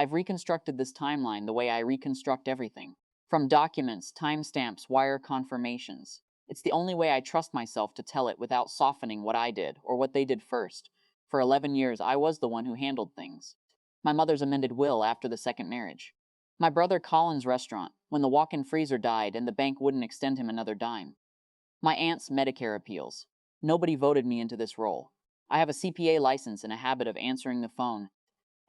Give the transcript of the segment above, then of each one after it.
I've reconstructed this timeline the way I reconstruct everything. From documents, timestamps, wire confirmations. It's the only way I trust myself to tell it without softening what I did or what they did first. For 11 years, I was the one who handled things. My mother's amended will after the second marriage. My brother Colin's restaurant, when the walk-in freezer died and the bank wouldn't extend him another dime. My aunt's Medicare appeals. Nobody voted me into this role. I have a CPA license and a habit of answering the phone.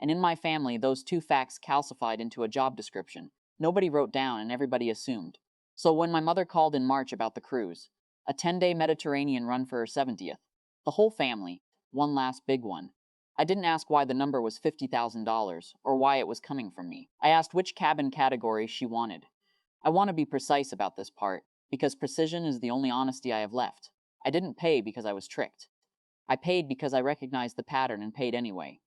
And in my family, those two facts calcified into a job description. Nobody wrote down and everybody assumed. So when my mother called in March about the cruise, a 10-day Mediterranean run for her 70th, the whole family, one last big one, I didn't ask why the number was $50,000 or why it was coming from me. I asked which cabin category she wanted. I want to be precise about this part, because precision is the only honesty I have left. I didn't pay because I was tricked. I paid because I recognized the pattern and paid anyway.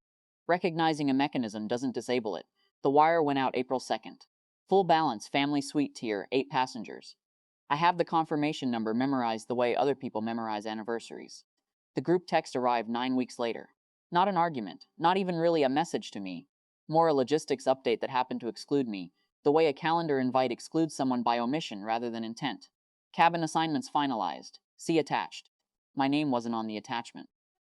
Recognizing a mechanism doesn't disable it. The wire went out April 2nd. Full balance, family suite tier, 8 passengers. I have the confirmation number memorized the way other people memorize anniversaries. The group text arrived 9 weeks later. Not an argument, not even really a message to me. More a logistics update that happened to exclude me, the way a calendar invite excludes someone by omission rather than intent. Cabin assignments finalized. See attached. My name wasn't on the attachment.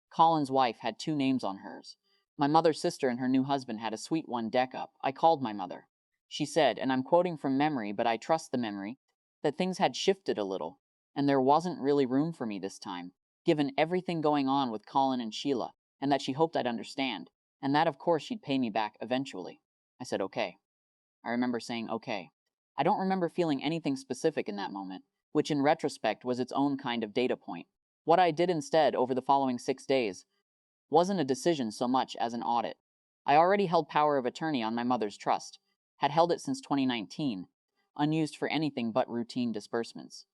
Colin's wife had 2 names on hers. My mother's sister and her new husband had a sweet one deck up. I called my mother. She said, and I'm quoting from memory, but I trust the memory, that things had shifted a little, and there wasn't really room for me this time, given everything going on with Colin and Sheila, and that she hoped I'd understand, and that of course she'd pay me back eventually. I said okay. I remember saying okay. I don't remember feeling anything specific in that moment, which in retrospect was its own kind of data point. What I did instead over the following 6 days wasn't a decision so much as an audit. I already held power of attorney on my mother's trust, had held it since 2019, unused for anything but routine disbursements.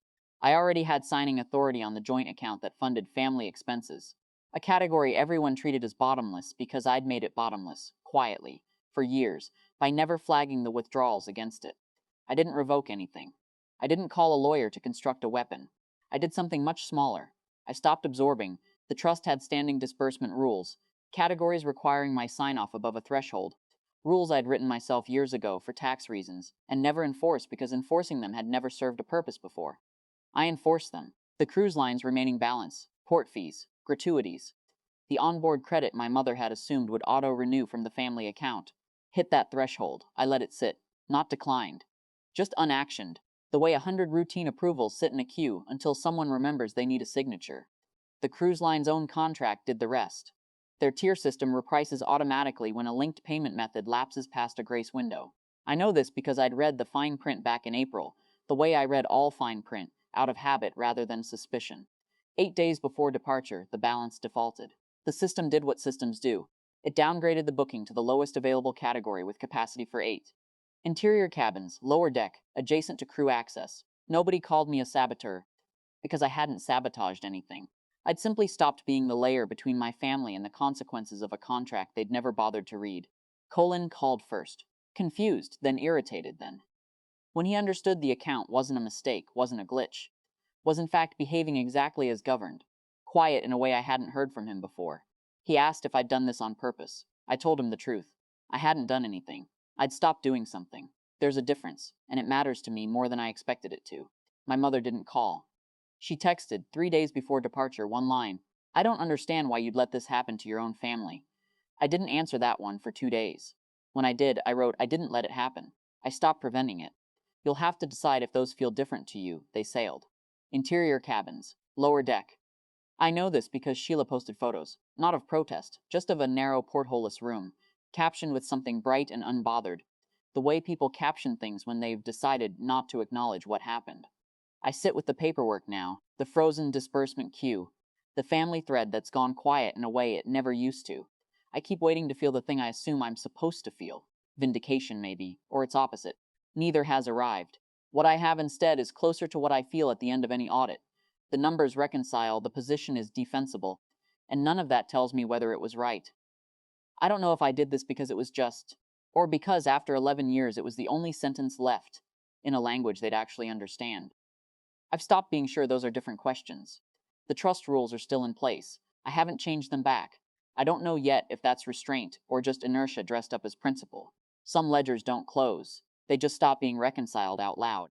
I already had signing authority on the joint account that funded family expenses, a category everyone treated as bottomless because I'd made it bottomless, quietly, for years, by never flagging the withdrawals against it. I didn't revoke anything. I didn't call a lawyer to construct a weapon. I did something much smaller. I stopped absorbing. The trust had standing disbursement rules, categories requiring my sign-off above a threshold, rules I'd written myself years ago for tax reasons, and never enforced because enforcing them had never served a purpose before. I enforced them. The cruise line's remaining balance, port fees, gratuities. The onboard credit my mother had assumed would auto-renew from the family account. Hit that threshold. I let it sit. Not declined. Just unactioned. The way 100 routine approvals sit in a queue until someone remembers they need a signature. The cruise line's own contract did the rest. Their tier system reprices automatically when a linked payment method lapses past a grace window. I know this because I'd read the fine print back in April, the way I read all fine print, out of habit rather than suspicion. 8 days before departure, the balance defaulted. The system did what systems do. It downgraded the booking to the lowest available category with capacity for 8. Interior cabins, lower deck, adjacent to crew access. Nobody called me a saboteur, because I hadn't sabotaged anything. I'd simply stopped being the layer between my family and the consequences of a contract they'd never bothered to read. Colin called first. Confused, then irritated, then. When he understood the account wasn't a mistake, wasn't a glitch, was in fact behaving exactly as governed, quiet in a way I hadn't heard from him before. He asked if I'd done this on purpose. I told him the truth. I hadn't done anything. I'd stopped doing something. There's a difference, and it matters to me more than I expected it to. My mother didn't call. She texted 3 days before departure, one line. I don't understand why you'd let this happen to your own family. I didn't answer that one for 2 days. When I did, I wrote, I didn't let it happen. I stopped preventing it. You'll have to decide if those feel different to you. They sailed. Interior cabins. Lower deck. I know this because Sheila posted photos, not of protest, just of a narrow portholeless room, captioned with something bright and unbothered, the way people caption things when they've decided not to acknowledge what happened. I sit with the paperwork now, the frozen disbursement queue, the family thread that's gone quiet in a way it never used to. I keep waiting to feel the thing I assume I'm supposed to feel. Vindication, maybe, or its opposite. Neither has arrived. What I have instead is closer to what I feel at the end of any audit. The numbers reconcile, the position is defensible, and none of that tells me whether it was right. I don't know if I did this because it was just, or because after 11 years it was the only sentence left, in a language they'd actually understand. I've stopped being sure those are different questions. The trust rules are still in place. I haven't changed them back. I don't know yet if that's restraint or just inertia dressed up as principle. Some ledgers don't close, they just stop being reconciled out loud.